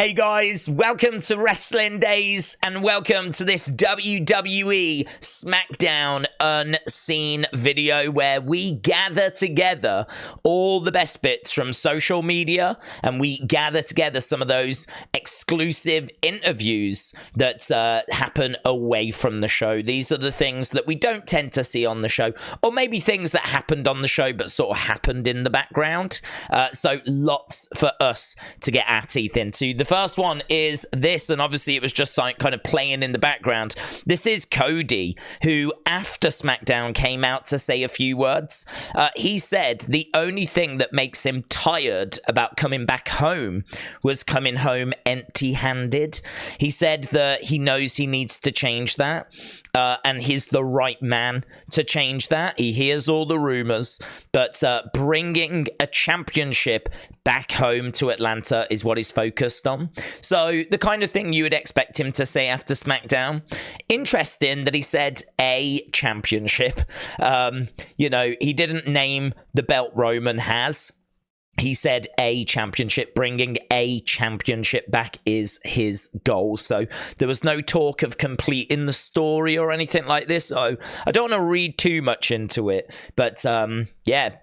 Hey guys, welcome to Wrestling Days and welcome to this WWE Smackdown Unseen video where we gather together all the best bits from social media and we gather together some of those exclusive interviews that happen away from the show. These are the things that we don't tend to see on the show, or maybe things that happened on the show but sort of happened in the background. So lots for us to get our teeth into. The first one is this, and obviously it was just like kind of playing in the background. This is Cody, who after SmackDown came out to say a few words. He said the only thing that makes him tired about coming back home was coming home empty-handed. He said that he knows he needs to change that, and he's the right man to change that. He hears all the rumors, but bringing a championship back home to Atlanta is what he's focused on. So the kind of thing you would expect him to say after SmackDown. Interesting that he said a championship. He didn't name the belt Roman has. He said a championship. Bringing a championship back is his goal. So there was no talk of completing the story or anything like this. So I don't want to read too much into it. But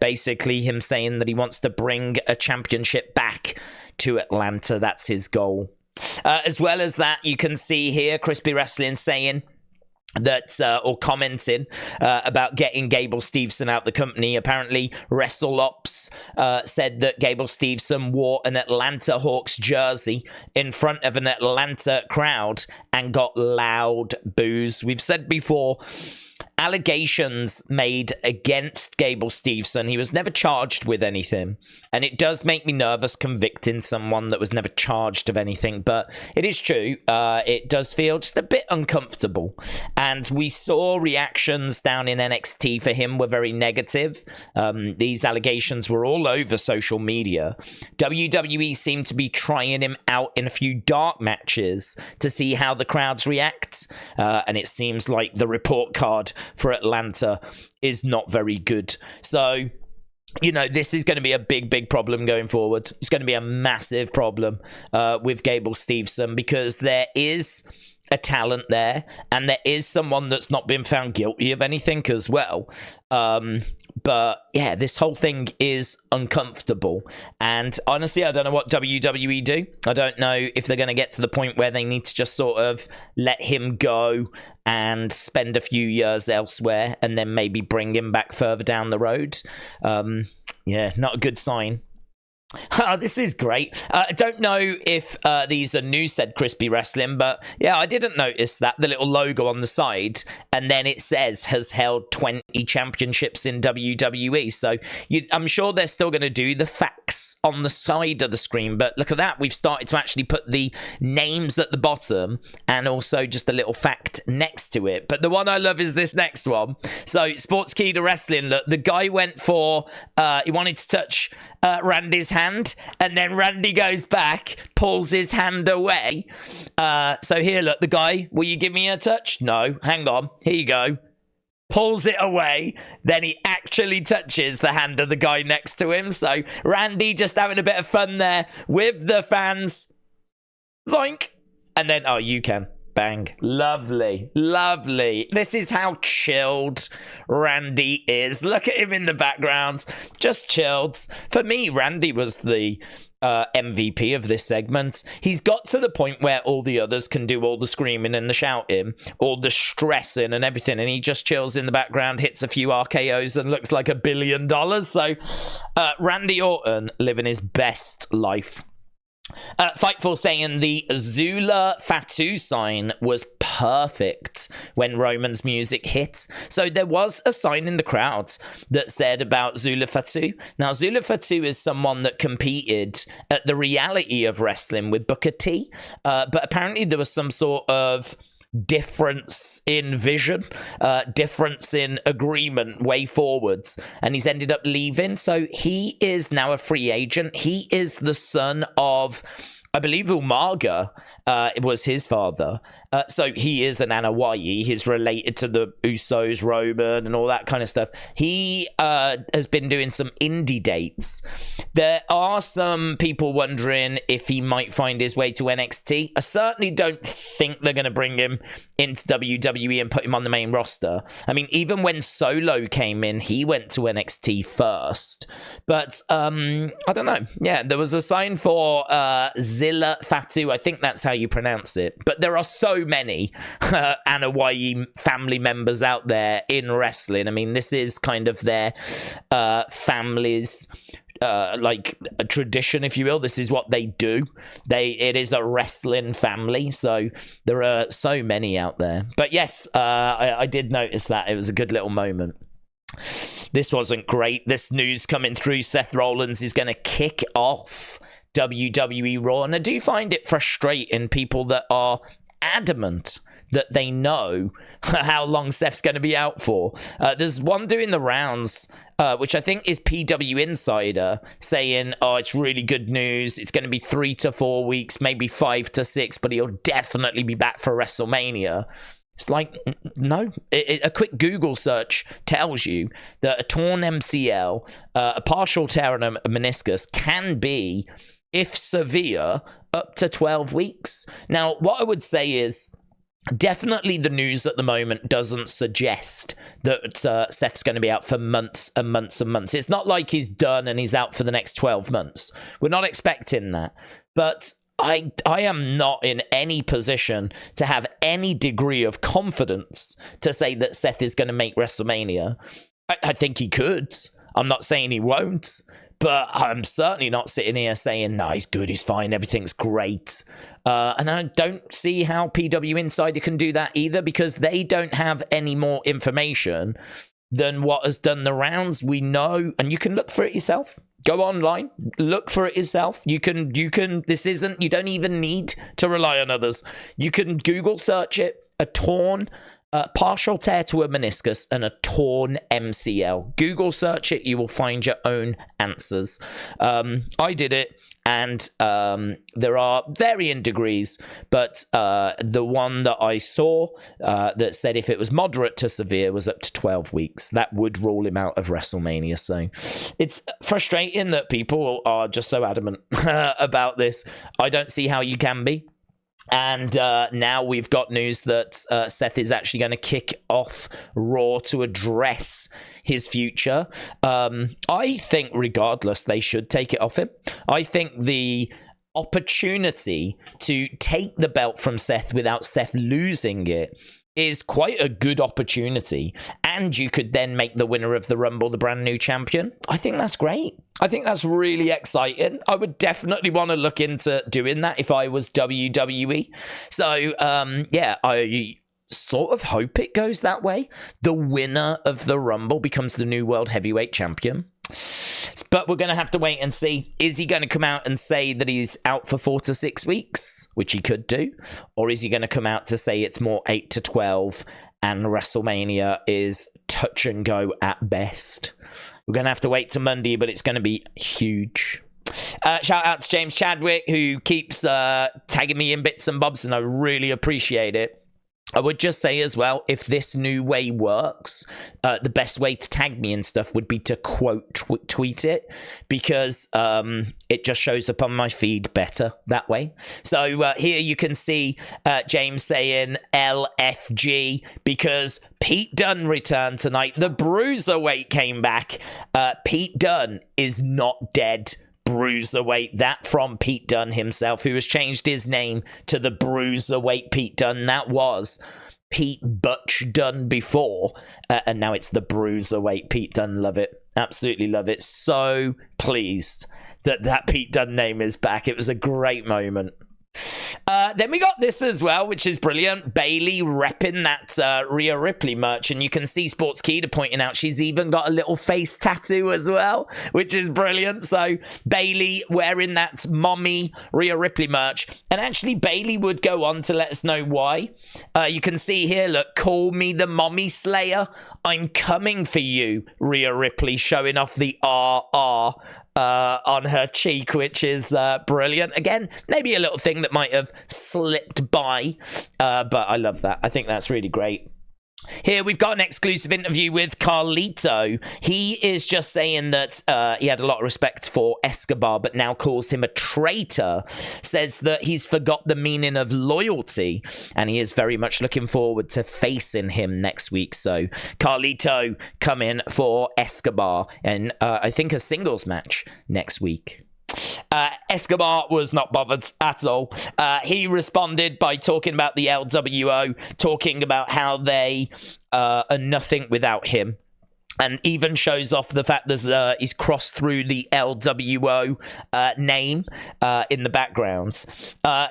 basically him saying that he wants to bring a championship back to Atlanta. That's his goal. As well as that, you can see here Crispy Wrestling saying that or commenting about getting Gable Steveson out the company. Apparently WrestleOps said that Gable Steveson wore an Atlanta Hawks jersey in front of an Atlanta crowd and got loud boos. We've said before, allegations made against Gable Steveson. He was never charged with anything, and it does make me nervous convicting someone that was never charged of anything, but it is true. It does feel just a bit uncomfortable, and we saw reactions down in NXT for him were very negative. These allegations were all over social media. WWE seemed to be trying him out in a few dark matches to see how the crowds react, and it seems like the report card for Atlanta is not very good. So, this is going to be a big problem going forward. It's going to be a massive problem with Gable Steveson, because there is a talent there and there is someone that's not been found guilty of anything as well. But yeah, this whole thing is uncomfortable, and honestly I don't know what WWE do. I don't know if they're going to get to the point where they need to just sort of let him go and spend a few years elsewhere and then maybe bring him back further down the road. Not a good sign. Oh, this is great. I don't know if these are new, said Crispy Wrestling, but yeah, I didn't notice that, the little logo on the side, and then it says has held 20 championships in WWE. So I'm sure they're still going to do the facts on the side of the screen, but look at that. We've started to actually put the names at the bottom and also just a little fact next to it. But the one I love is this next one. So Sports Key to Wrestling, look, the guy went for, he wanted to touch Randy's hand, and then Randy goes back, pulls his hand away. So here, look, the guy, will you give me a touch? No, hang on, here you go. Pulls it away, then he actually touches the hand of the guy next to him. So Randy just having a bit of fun there with the fans. Zoink. And then, oh, you can. Bang. Lovely. Lovely. This is how chilled Randy is. Look at him in the background. Just chilled. For me, Randy was the MVP of this segment. He's got to the point where all the others can do all the screaming and the shouting, all the stressing and everything, and he just chills in the background, hits a few RKOs and looks like $1 billion. So Randy Orton living his best life. Fightful saying the Zilla Fatu sign was perfect when Roman's music hit. So there was a sign in the crowd that said about Zilla Fatu. Now, Zilla Fatu is someone that competed at the Reality of Wrestling with Booker T, but apparently there was some sort of difference in vision, difference in agreement way forwards, and he's ended up leaving. So he is now a free agent. He is the son of I believe Umaga was his father. So he is an Anoa'i. He's related to the Usos, Roman, and all that kind of stuff. He has been doing some indie dates. There are some people wondering if he might find his way to NXT. I certainly don't think they're going to bring him into WWE and put him on the main roster. I mean, even when Solo came in, he went to NXT first. But I don't know. Yeah, there was a sign for Zilla Fatu. I think that's how you pronounce it. But there are so many Anoa'i family members out there in wrestling. I mean, this is kind of their family's like a tradition, if you will. This is what they do. It is a wrestling family, so there are so many out there. But yes, I did notice that. It was a good little moment. This wasn't great. This news coming through: Seth Rollins is going to kick off WWE RAW, and I do find it frustrating, people that are adamant that they know how long Seth's going to be out for. There's one doing the rounds, which I think is PW Insider, saying, oh, it's really good news. It's going to be 3 to 4 weeks, maybe 5 to 6, but he'll definitely be back for WrestleMania. It's like, no. A quick Google search tells you that a torn MCL, a partial tear in a meniscus, can be, if severe, up to 12 weeks. Now, what I would say is, definitely the news at the moment doesn't suggest that Seth's going to be out for months and months and months. It's not like he's done and he's out for the next 12 months. We're not expecting that. But I am not in any position to have any degree of confidence to say that Seth is going to make WrestleMania. I think he could. I'm not saying he won't. But I'm certainly not sitting here saying, no, he's good, he's fine, everything's great. And I don't see how PW Insider can do that either, because they don't have any more information than what has done the rounds. We know, and you can look for it yourself. Go online, look for it yourself. You don't even need to rely on others. You can Google search it, a torn partial tear to a meniscus and a torn MCL. Google search it, you will find your own answers. I did it, and there are varying degrees, but the one that I saw that said if it was moderate to severe was up to 12 weeks. That would rule him out of WrestleMania. So it's frustrating that people are just so adamant about this. I don't see how you can be. And now we've got news that Seth is actually going to kick off Raw to address his future. I think regardless, they should take it off him. I think the opportunity to take the belt from Seth without Seth losing it is quite a good opportunity. And you could then make the winner of the Rumble the brand new champion. I think that's great. I think that's really exciting. I would definitely want to look into doing that if I was WWE. So, yeah, I sort of hope it goes that way. The winner of the Rumble becomes the new World Heavyweight Champion. But we're going to have to wait and see. Is he going to come out and say that he's out for 4 to 6 weeks, which he could do? Or is he going to come out to say it's more 8 to 12 and WrestleMania is touch and go at best? We're going to have to wait till Monday, but it's going to be huge. Shout out to James Chadwick, who keeps tagging me in bits and bobs, and I really appreciate it. I would just say as well, if this new way works, the best way to tag me and stuff would be to quote tweet it, because it just shows up on my feed better that way. So here you can see James saying LFG because Pete Dunne returned tonight. The Bruiserweight came back. Pete Dunne is not dead. Bruiserweight, that from Pete Dunne himself, who has changed his name to the Bruiserweight Pete Dunne. That was Pete Butch Dunne before, and now it's the Bruiserweight Pete Dunne. Love it, absolutely love it. So pleased that Pete Dunne name is back. It was a great moment. Then we got this as well, which is brilliant. Bayley repping that Rhea Ripley merch, and you can see Sports Keeda pointing out she's even got a little face tattoo as well, which is brilliant. So Bayley wearing that mommy Rhea Ripley merch, and actually Bayley would go on to let us know why. You can see here, look, call me the mommy slayer. I'm coming for you, Rhea Ripley, showing off the RR on her cheek, which is brilliant. Again, maybe a little thing that might have slipped by, but I love that. I think that's really great. Here we've got an exclusive interview with Carlito. He is just saying that he had a lot of respect for Escobar, but now calls him a traitor. Says that he's forgot the meaning of loyalty, and he is very much looking forward to facing him next week. So Carlito coming for Escobar, and I think a singles match next week. Escobar was not bothered at all. He responded by talking about the LWO, talking about how they are nothing without him. And even shows off the fact that he's crossed through the LWO name in the background.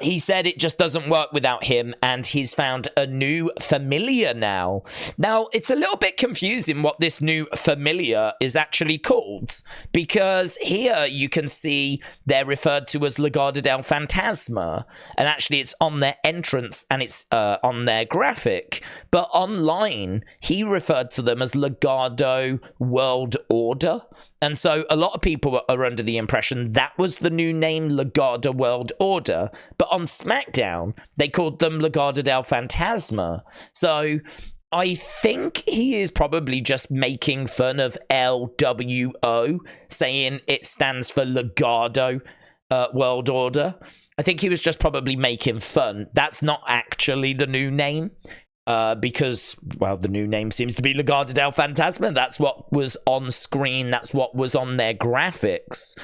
He said it just doesn't work without him, and he's found a new familiar now. Now, it's a little bit confusing what this new familiar is actually called, because here you can see they're referred to as Legado del Fantasma, and actually it's on their entrance and it's on their graphic. But online, he referred to them as Legado World Order, and so a lot of people are under the impression that was the new name, Legado World Order, but on SmackDown they called them Legado del Fantasma. So I think he is probably just making fun of LWO, saying it stands for Legado World Order. I think he was just probably making fun. That's not actually the new name. Because, well, the new name seems to be Legado del Fantasma. That's what was on screen. That's what was on their graphics.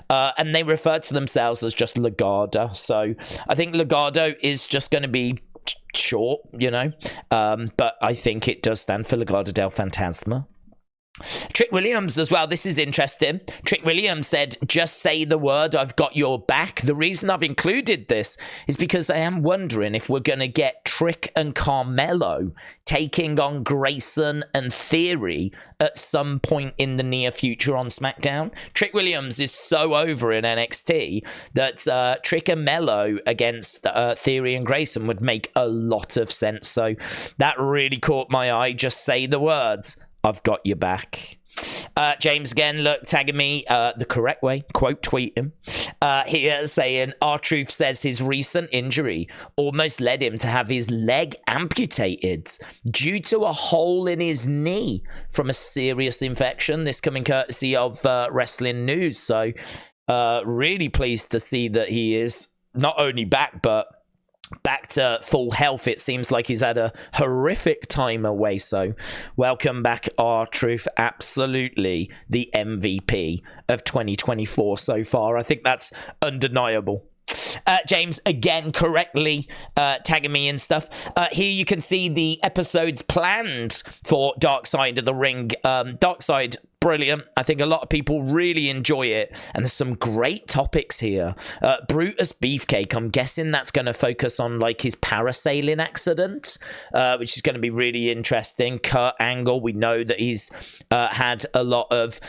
And they refer to themselves as just Legado. So I think Legado is just going to be short, you know. But I think it does stand for Legado del Fantasma. Trick Williams as well. This is interesting. Trick Williams said, just say the word, I've got your back. The reason I've included this is because I am wondering if we're going to get Trick and Carmelo taking on Grayson and Theory at some point in the near future on SmackDown. Trick Williams is so over in NXT that Trick and Melo against Theory and Grayson would make a lot of sense. So that really caught my eye. Just say the words, I've got your back. James again, look, tagging me the correct way, quote tweet him here, saying R-Truth says his recent injury almost led him to have his leg amputated due to a hole in his knee from a serious infection. This coming courtesy of Wrestling News. So really pleased to see that he is not only back, but back to full health. It seems like he's had a horrific time away. So welcome back, R-Truth. Absolutely the MVP of 2024 so far. I think that's undeniable. James again correctly tagging me and stuff. Here you can see the episodes planned for Dark Side of the Ring. Dark Side, brilliant. I think a lot of people really enjoy it, and there's some great topics here. Brutus Beefcake, I'm guessing that's going to focus on like his parasailing accident, which is going to be really interesting. Kurt Angle, we know that he's had a lot of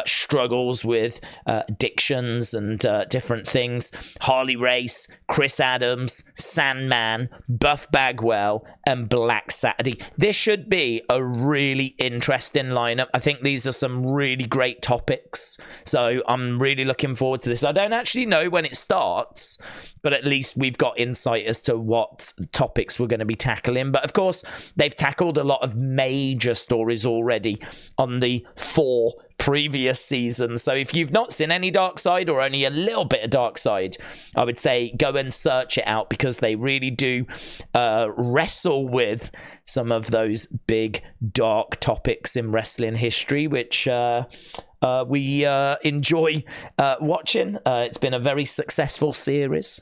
struggles with addictions and different things. Harley Race, Chris Adams, Sandman, Buff Bagwell, and Black Saturday. This should be a really interesting lineup. I think these are some really great topics, so I'm really looking forward to this. I don't actually know when it starts, but at least we've got insight as to what topics we're going to be tackling. But of course, they've tackled a lot of major stories already on the 4 previous seasons. So if you've not seen any Dark Side or only a little bit of Dark Side, I would say go and search it out, because they really do wrestle with some of those big dark topics in wrestling history, which we enjoy watching. It's been a very successful series.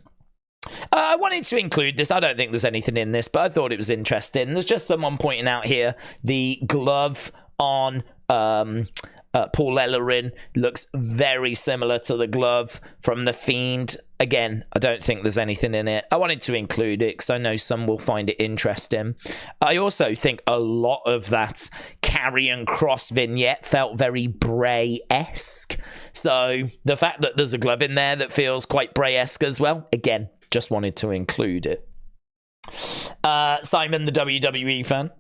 I wanted to include this. I don't think there's anything in this, but I thought it was interesting. There's just someone pointing out here the glove on Paul Ellering looks very similar to the glove from The Fiend. Again, I don't think there's anything in it. I wanted to include it because I know some will find it interesting. I also think a lot of that Karrion Kross vignette felt very Bray-esque. So the fact that there's a glove in there that feels quite Bray-esque as well, again, just wanted to include it. Simon, the WWE fan.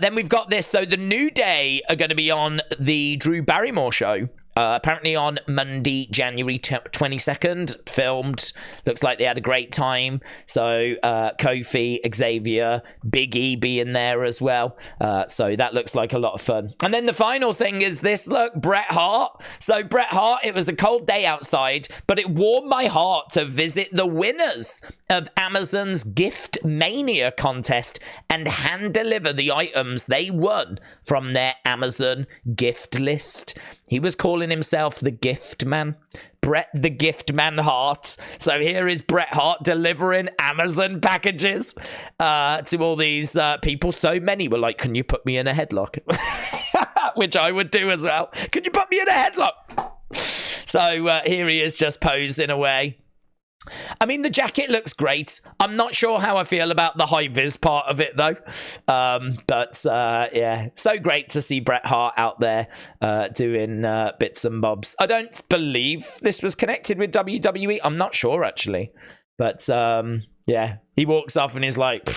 Then we've got this. So the New Day are going to be on the Drew Barrymore show apparently on Monday, January 22nd, filmed. Looks like they had a great time. So Kofi, Xavier, Big E being there as well. So that looks like a lot of fun. And then the final thing is this, look, Bret Hart. So Bret Hart, it was a cold day outside, but it warmed my heart to visit the winners of Amazon's Gift Mania contest and hand deliver the items they won from their Amazon gift list. He was calling himself the Gift Man, Bret the Gift Man Hart. So here is Bret Hart delivering Amazon packages to all these people. So many were like, can you put me in a headlock? Which I would do as well. Can you put me in a headlock? So here he is just posing away. I mean, the jacket looks great. I'm not sure how I feel about the high-vis part of it, though. Yeah, so great to see Bret Hart out there doing bits and bobs. I don't believe this was connected with WWE. I'm not sure, actually. But, yeah, he walks off and he's like,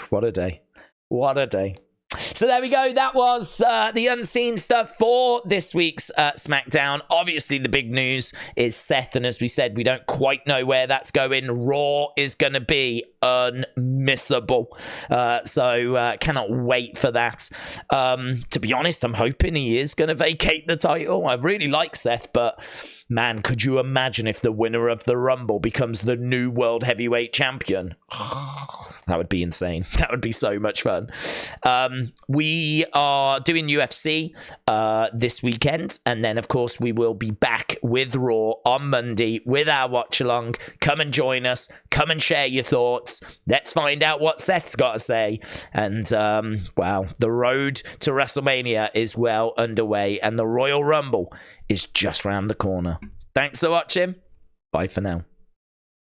what a day. What a day. So there we go. That was the unseen stuff for this week's SmackDown. Obviously, the big news is Seth. And as we said, we don't quite know where that's going. Raw is going to be unmissable. So cannot wait for that. To be honest, I'm hoping he is going to vacate the title. I really like Seth, but man, could you imagine if the winner of the Rumble becomes the new World Heavyweight Champion? That would be insane. That would be so much fun. We are doing UFC this weekend. And then, of course, we will be back with Raw on Monday with our watch-along. Come and join us. Come and share your thoughts. Let's find out what Seth's got to say. And, wow, the road to WrestleMania is well underway. And the Royal Rumble is just round the corner. Thanks for watching. Bye for now.